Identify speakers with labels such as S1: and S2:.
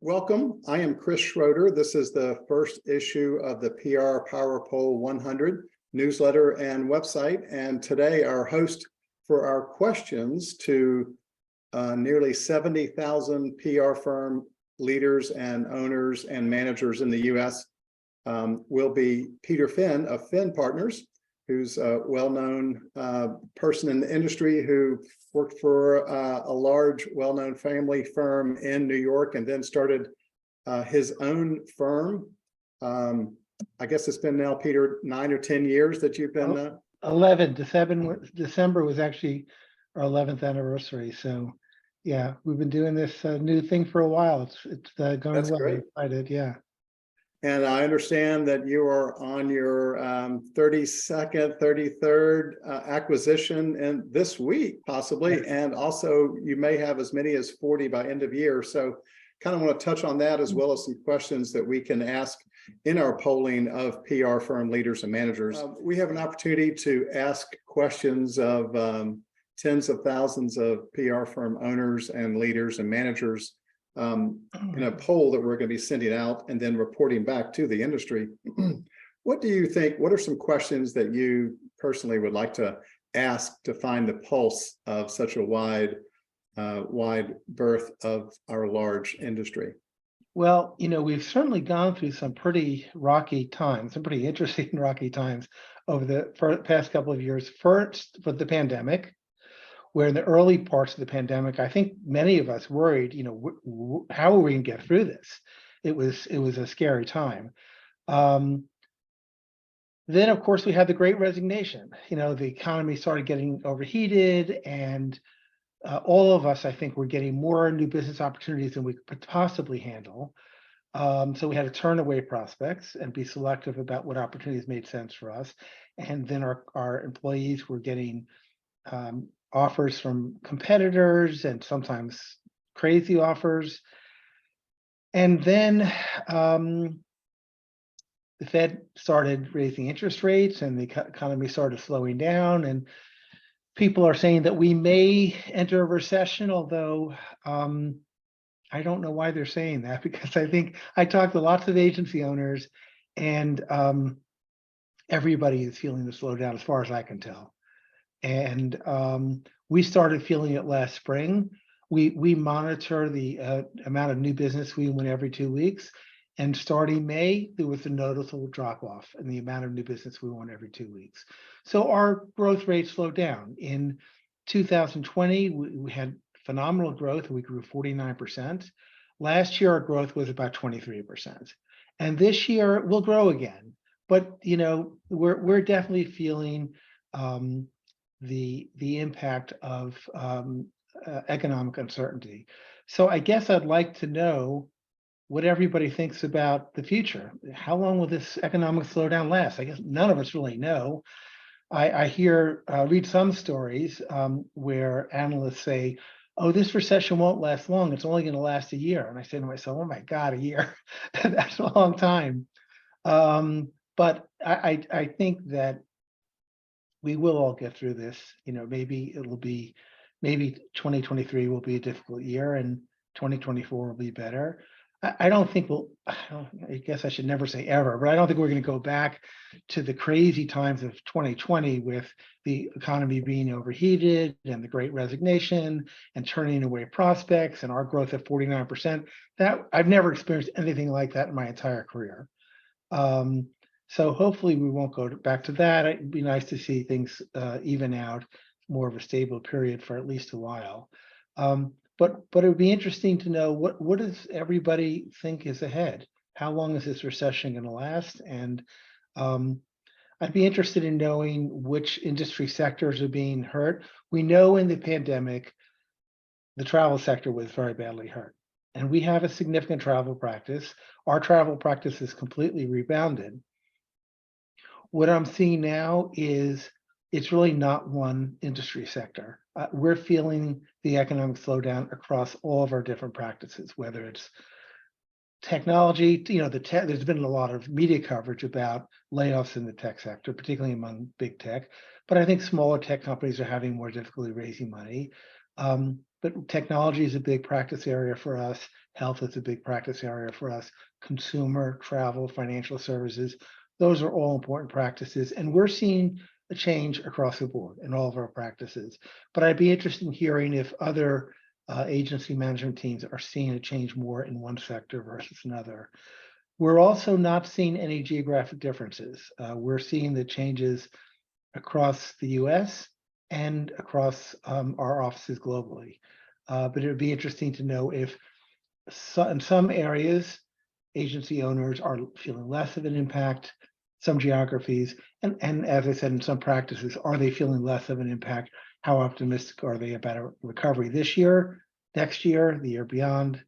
S1: Welcome. I am Chris Schroeder. This is the first issue of the PR Power Poll 100 newsletter and website. And today our host for our questions to nearly 70,000 PR firm leaders and owners and managers in the U.S. Will be Peter Finn of Finn Partners, who's a well-known person in the industry who worked for a large, well-known family firm in New York and then started his own firm. I guess it's been now, Peter, 9 or 10 years that you've been
S2: 11. December was actually our 11th anniversary. So yeah, we've been doing this new thing for a while. It's going
S1: That's
S2: well.
S1: great.
S2: Excited, yeah.
S1: And I understand that you are on your 32nd, 33rd acquisition and this week, possibly.
S2: Yes.
S1: And also you may have as many as 40 by end of year. So kind of want to touch on that as well as some questions that we can ask in our polling of PR firm leaders and managers. We have an opportunity to ask questions of tens of thousands of PR firm owners and leaders and managers in a poll that we're going to be sending out and then reporting back to the industry. What do you think? What are some questions that you personally would like to ask to find the pulse of such a wide berth of our large industry?
S2: Well, we've certainly gone through some pretty rocky times, some pretty interesting rocky times over the past couple of years. First, with the pandemic, where in the early parts of the pandemic, I think many of us worried, how are we going to get through this? It was a scary time. Then, of course, we had the Great Resignation. The economy started getting overheated, and all of us, I think, were getting more new business opportunities than we could possibly handle. So we had to turn away prospects and be selective about what opportunities made sense for us. And then our employees were getting offers from competitors and sometimes crazy offers. And then the Fed started raising interest rates and the economy started slowing down, and people are saying that we may enter a recession, although I don't know why they're saying that, because I think I talked to lots of agency owners and everybody is feeling the slowdown as far as I can tell. And we started feeling it last spring. We monitor the amount of new business we win every 2 weeks. And starting May, there was a noticeable drop off in the amount of new business we won every 2 weeks. So our growth rate slowed down. In 2020, we had phenomenal growth. We grew 49%. Last year, our growth was about 23%. And this year, we'll grow again. But, we're definitely feeling the impact of economic uncertainty. So I guess I'd like to know what everybody thinks about the future. How long will this economic slowdown last? I guess none of us really know. I read some stories where analysts say, oh, this recession won't last long. It's only going to last a year. And I say to myself, oh my God, a year. That's a long time. But I think that we will all get through this. Maybe 2023 will be a difficult year and 2024 will be better. I don't think I guess I should never say ever, but I don't think we're going to go back to the crazy times of 2020 with the economy being overheated and the Great Resignation and turning away prospects and our growth at 49%. That I've never experienced anything like that in my entire career. So hopefully we won't go back to that. It'd be nice to see things even out, more of a stable period for at least a while. But it would be interesting to know what does everybody think is ahead? How long is this recession going to last? And I'd be interested in knowing which industry sectors are being hurt. We know in the pandemic, the travel sector was very badly hurt. And we have a significant travel practice. Our travel practice is completely rebounded. What I'm seeing now is it's really not one industry sector. We're feeling the economic slowdown across all of our different practices, whether it's technology, there's been a lot of media coverage about layoffs in the tech sector, particularly among big tech, but I think smaller tech companies are having more difficulty raising money. but technology is a big practice area for us. Health is a big practice area for us. Consumer, travel, financial services, those are all important practices. And we're seeing a change across the board in all of our practices. But I'd be interested in hearing if other agency management teams are seeing a change more in one sector versus another. We're also not seeing any geographic differences. We're seeing the changes across the US and across our offices globally. But it would be interesting to know if in some areas, agency owners are feeling less of an impact, some geographies, and as I said, in some practices, are they feeling less of an impact? How optimistic are they about a recovery this year, next year, the year beyond?